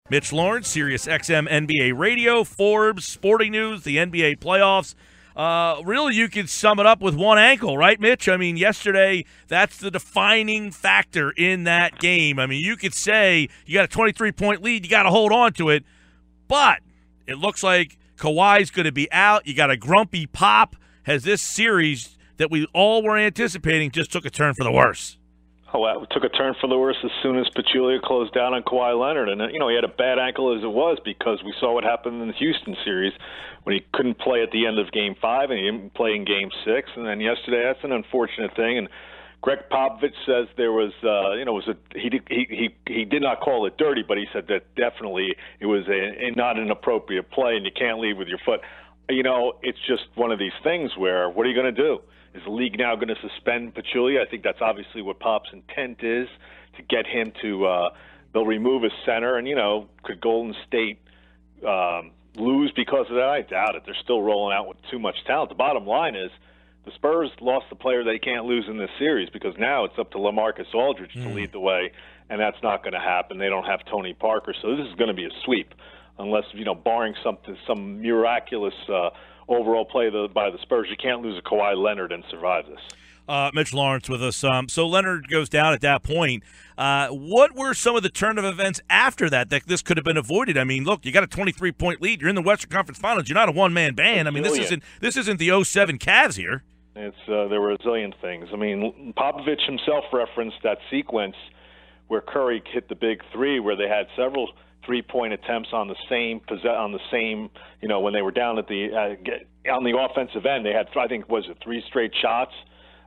Mitch Lawrence, Sirius XM NBA Radio, Forbes, Sporting News, the NBA playoffs. Really, you could sum it up with one ankle, right, Mitch? I mean, yesterday, that's the defining factor in that game. I mean, you could say you got a 23-point lead, you got to hold on to it, but it looks like Kawhi's going to be out. You got a grumpy Pop. Has this series that we all were anticipating just took a turn for the worse? Oh, well, it took a turn for the worse as soon as Pachulia closed down on Kawhi Leonard. And, he had a bad ankle as it was because we saw what happened in the Houston series when he couldn't play at the end of Game 5 and he didn't play in Game 6. And then yesterday, that's an unfortunate thing. And Greg Popovich says there was, he did not call it dirty, but he said that definitely it was not an appropriate play and you can't leave with your foot. It's just one of these things where what are you going to do? Is the league now going to suspend Pachulia? I think that's obviously what Pop's intent is, to get him to they'll remove his center. And, could Golden State lose because of that? I doubt it. They're still rolling out with too much talent. The bottom line is the Spurs lost the player they can't lose in this series because now it's up to LaMarcus Aldridge to lead the way, and that's not going to happen. They don't have Tony Parker, so this is going to be a sweep unless, barring some miraculous overall play by the Spurs. You can't lose a Kawhi Leonard and survive this. Mitch Lawrence with us. So Leonard goes down at that point. What were some of the turn of events after that this could have been avoided? I mean, look, you got a 23-point lead. You're in the Western Conference Finals. You're not a one-man band. I mean, this isn't the 07 Cavs here. There were a zillion things. I mean, Popovich himself referenced that sequence where Curry hit the big three, where they had several three-point attempts on the same, when they were down at on the offensive end. They had, I think, three straight shots,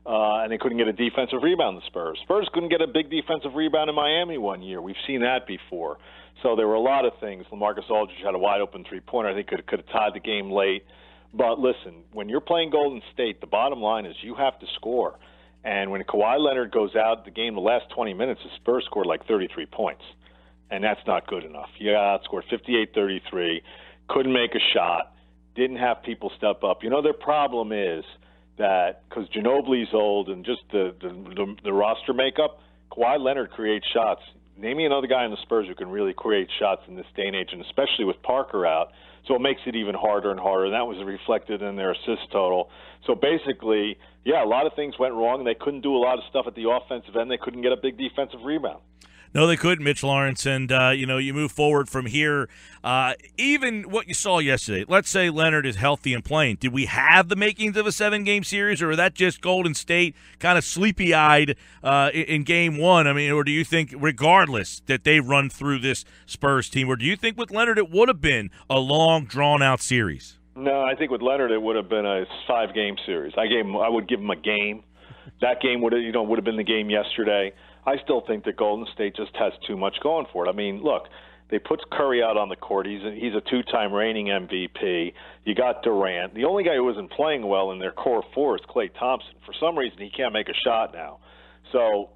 and they couldn't get a defensive rebound, the Spurs. Spurs couldn't get a big defensive rebound in Miami one year. We've seen that before. So there were a lot of things. LaMarcus Aldridge had a wide-open three-pointer. I think could have tied the game late. But listen, when you're playing Golden State, the bottom line is you have to score. And when Kawhi Leonard goes out the game, the last 20 minutes, the Spurs scored like 33 points. And that's not good enough. You got outscored 58-33, couldn't make a shot, didn't have people step up. Their problem is that because Ginobili's old and just the roster makeup, Kawhi Leonard creates shots. Name me another guy in the Spurs who can really create shots in this day and age, and especially with Parker out. So it makes it even harder and harder, and that was reflected in their assist total. So basically, a lot of things went wrong. They couldn't do a lot of stuff at the offensive end. They couldn't get a big defensive rebound. No, they couldn't, Mitch Lawrence, and, you move forward from here. Even what you saw yesterday, let's say Leonard is healthy and playing. Did we have the makings of a 7-game series, or is that just Golden State kind of sleepy-eyed in Game 1? I mean, or do you think, regardless, that they run through this Spurs team, or do you think with Leonard it would have been a long, drawn-out series? No, I think with Leonard it would have been a 5-game series. I would give him a game. That game would have been the game yesterday. I still think that Golden State just has too much going for it. I mean, look, they put Curry out on the court. He's a 2-time reigning MVP. You got Durant. The only guy who isn't playing well in their core four is Klay Thompson. For some reason, he can't make a shot now. So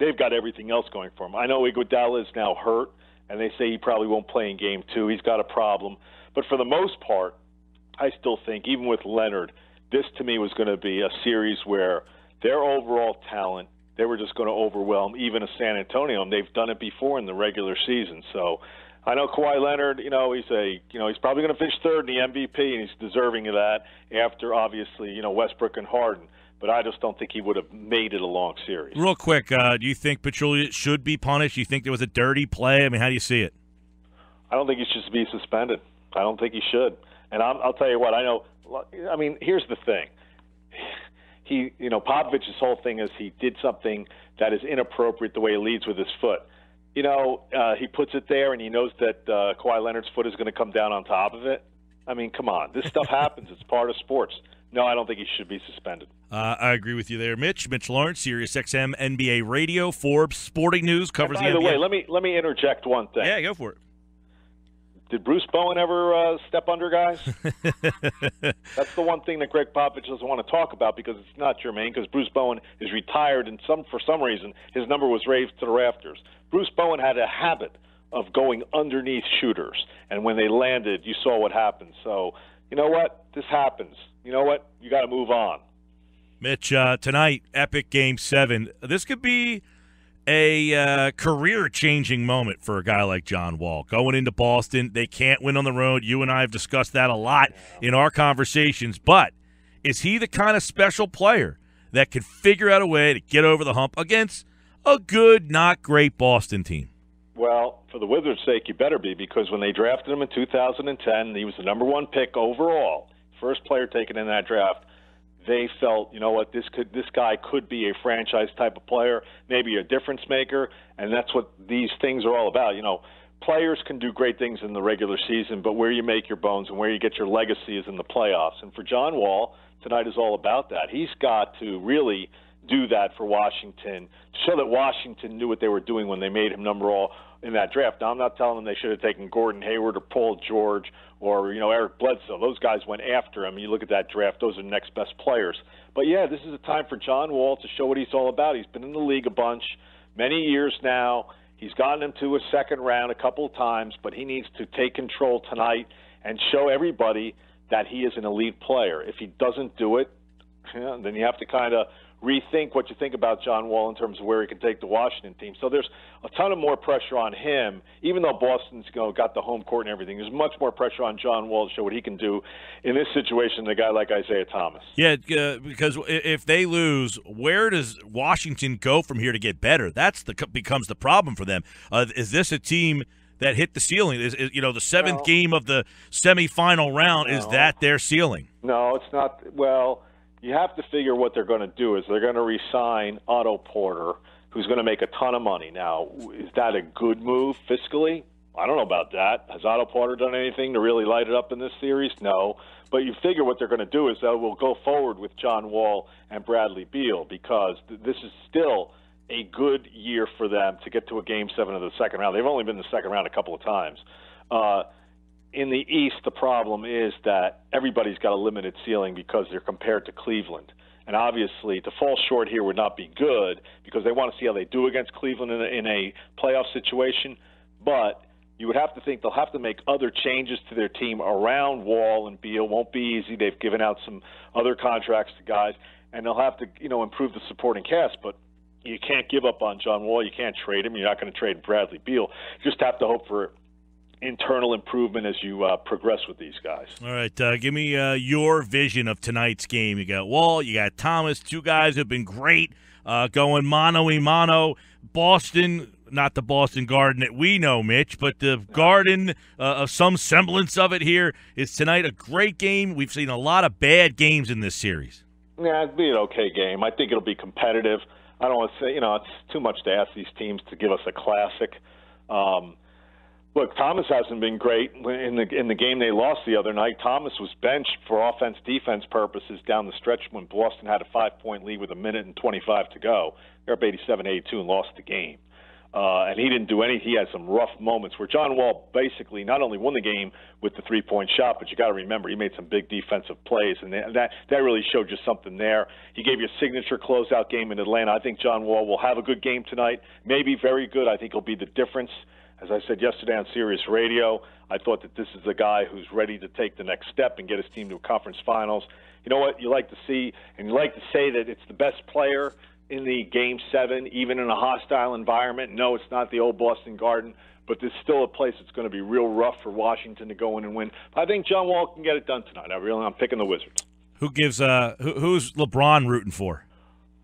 they've got everything else going for him. I know Iguodala is now hurt, and they say he probably won't play in Game 2. He's got a problem. But for the most part, I still think, even with Leonard, this to me was going to be a series where their overall talent, they were just going to overwhelm even a San Antonio, and they've done it before in the regular season. So I know Kawhi Leonard, he's probably going to finish third in the MVP, and he's deserving of that after, obviously, Westbrook and Harden. But I just don't think he would have made it a long series. Real quick, do you think Pachulia should be punished? Do you think there was a dirty play? I mean, how do you see it? I don't think he should be suspended. I don't think he should. And I'll tell you what, here's the thing. Popovich's whole thing is he did something that is inappropriate the way he leads with his foot. He puts it there and he knows that Kawhi Leonard's foot is going to come down on top of it. I mean, come on. This stuff happens. It's part of sports. No, I don't think he should be suspended. I agree with you there, Mitch. Mitch Lawrence, Sirius XM, NBA Radio, Forbes, Sporting News, covers the NBA. By the way, let me interject one thing. Yeah, go for it. Did Bruce Bowen ever step under guys? That's the one thing that Greg Popovich doesn't want to talk about because it's not germane, because Bruce Bowen is retired, and for some reason his number was raised to the rafters. Bruce Bowen had a habit of going underneath shooters, and when they landed, you saw what happened. So, you know what? This happens. You know what? You got to move on. Mitch, tonight, epic Game 7. This could be a career-changing moment for a guy like John Wall. Going into Boston, they can't win on the road. You and I have discussed that a lot in our conversations. But is he the kind of special player that could figure out a way to get over the hump against a good, not great Boston team? Well, for the Wizards' sake, you better be, because when they drafted him in 2010, he was the number one pick overall, first player taken in that draft. They felt, you know what, this guy could be a franchise type of player, maybe a difference maker, and that's what these things are all about. You know, players can do great things in the regular season, but where you make your bones and where you get your legacy is in the playoffs. And for John Wall, tonight is all about that. He's got to really do that for Washington, to show that Washington knew what they were doing when they made him number all in that draft. Now, I'm not telling them they should have taken Gordon Hayward or Paul George or, you know, Eric Bledsoe. Those guys went after him. You look at that draft, those are the next best players. But, yeah, this is a time for John Wall to show what he's all about. He's been in the league a bunch, many years now. He's gotten him to a second round a couple of times, but he needs to take control tonight and show everybody that he is an elite player. If he doesn't do it, then you have to kind of rethink what you think about John Wall in terms of where he can take the Washington team. So there's a ton of more pressure on him, even though Boston's got the home court and everything. There's much more pressure on John Wall to show what he can do in this situation than a guy like Isaiah Thomas. Yeah, because if they lose, where does Washington go from here to get better? That's becomes the problem for them. Is this a team that hit the ceiling? Is the seventh game of the semifinal round, is that their ceiling? No, it's not. Well, you have to figure what they're going to do is they're going to re-sign Otto Porter, who's going to make a ton of money. Now, is that a good move fiscally? I don't know about that. Has Otto Porter done anything to really light it up in this series? No. But you figure what they're going to do is they will go forward with John Wall and Bradley Beal, because this is still a good year for them to get to a Game 7 of the second round. They've only been in the second round a couple of times. In the East, the problem is that everybody's got a limited ceiling because they're compared to Cleveland. And obviously, to fall short here would not be good, because they want to see how they do against Cleveland in a playoff situation. But you would have to think they'll have to make other changes to their team around Wall and Beal. Won't be easy. They've given out some other contracts to guys, and they'll have to improve the supporting cast. But you can't give up on John Wall. You can't trade him. You're not going to trade Bradley Beal. You just have to hope for internal improvement as you progress with these guys. All right, give me your vision of tonight's game. You got Wall, you got Thomas, two guys who have been great, going mano-a-mano. Boston, not the Boston Garden that we know, Mitch, but the Garden of some semblance of it here. Is tonight a great game? We've seen a lot of bad games in this series. Yeah, it'll be an okay game. I think it'll be competitive. I don't want to say, it's too much to ask these teams to give us a classic. Look, Thomas hasn't been great in the game they lost the other night. Thomas was benched for offense-defense purposes down the stretch when Boston had a 5-point lead with 1:25 to go. They're up 87-82 and lost the game. And he didn't do anything. He had some rough moments where John Wall basically not only won the game with the three-point shot, but you got to remember he made some big defensive plays, and that really showed you something there. He gave you a signature closeout game in Atlanta. I think John Wall will have a good game tonight, maybe very good. I think he'll be the difference. As I said yesterday on Sirius Radio, I thought that this is a guy who's ready to take the next step and get his team to a conference finals. You know what you like to see, and you like to say that it's the best player in the Game 7, even in a hostile environment. No, it's not the old Boston Garden, but there's still a place that's going to be real rough for Washington to go in and win. I think John Wall can get it done tonight. I'm picking the Wizards. Who's LeBron rooting for?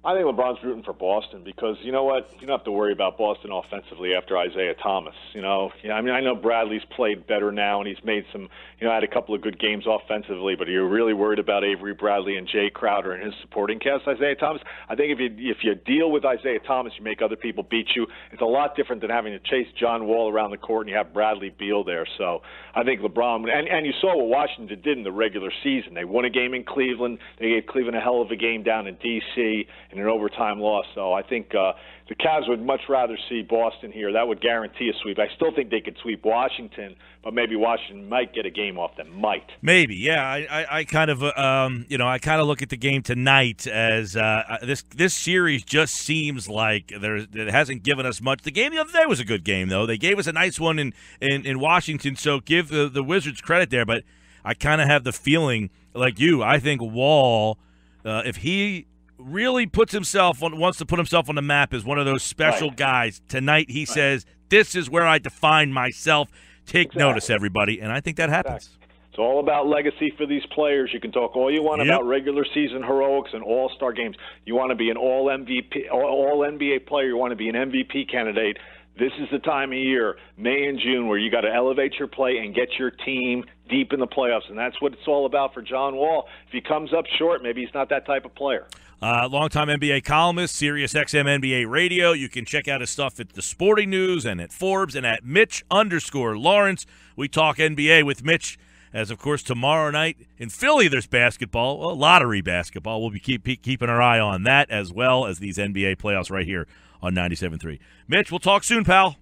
I think LeBron's rooting for Boston because, you know what, you don't have to worry about Boston offensively after Isaiah Thomas. I know Bradley's played better now, and he's made some, had a couple of good games offensively, but you're really worried about Avery Bradley and Jay Crowder and his supporting cast, Isaiah Thomas. I think if you deal with Isaiah Thomas, you make other people beat you. It's a lot different than having to chase John Wall around the court and you have Bradley Beal there. So I think LeBron, and you saw what Washington did in the regular season. They won a game in Cleveland. They gave Cleveland a hell of a game down in D.C. in an overtime loss. So I think the Cavs would much rather see Boston here. That would guarantee a sweep. I still think they could sweep Washington, but maybe Washington might get a game off them. Might. Maybe, yeah. I kind of, I kind of look at the game tonight as this series just seems like it hasn't given us much. The game the other day was a good game, though. They gave us a nice one in Washington, so give the Wizards credit there. But I kind of have the feeling, like you, I think Wall, if he really wants to put himself on the map as one of those special guys. Tonight he says, this is where I define myself. Take notice, everybody. And I think that happens. It's all about legacy for these players. You can talk all you want about regular season heroics and all-star games. You want to be an all-MVP, all-NBA player. You want to be an MVP candidate. This is the time of year, May and June, where you got to elevate your play and get your team deep in the playoffs, and that's what it's all about for John Wall. If he comes up short, maybe he's not that type of player. Longtime NBA columnist, Sirius XM NBA Radio. You can check out his stuff at the Sporting News and at Forbes and at Mitch_Lawrence. We talk NBA with Mitch, as of course tomorrow night in Philly there's basketball, well, lottery basketball. We'll be keeping our eye on that as well as these NBA playoffs right here on 97.3. Mitch, we'll talk soon, pal.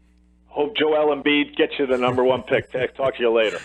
Hope Joel Embiid gets you the number one pick. Talk to you later.